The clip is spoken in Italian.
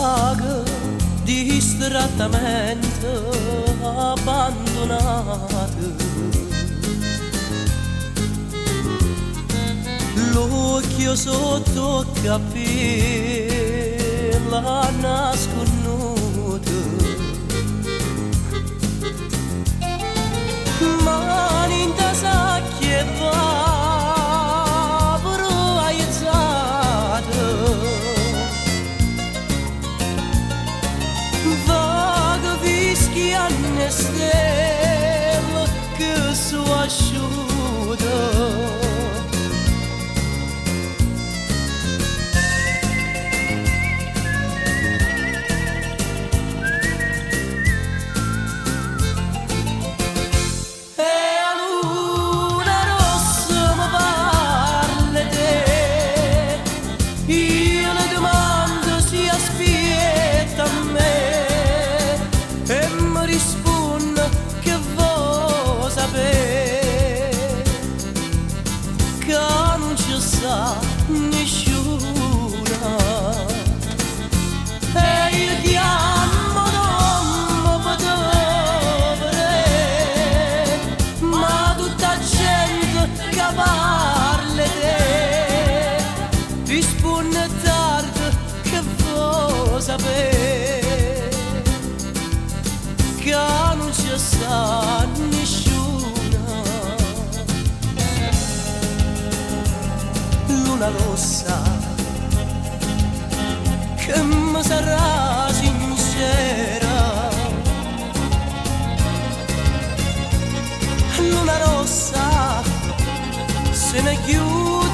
vaga di trattamento abbandonato. L'occhio sotto capella nasconuto, mani in tasacche povero aiezzato, vaga fischianne stelle che su asciutto. Io le domando si aspetta a me e mi risponde che vuoi sapere, che non ci sa nessuna. E io chiamo non mi vedere, ma tutta gente che parla di te risponde tardi che vuoi sapere, che non ci sa nessuna. Luna rossa che mi sarà sincera, luna rossa se ne chiude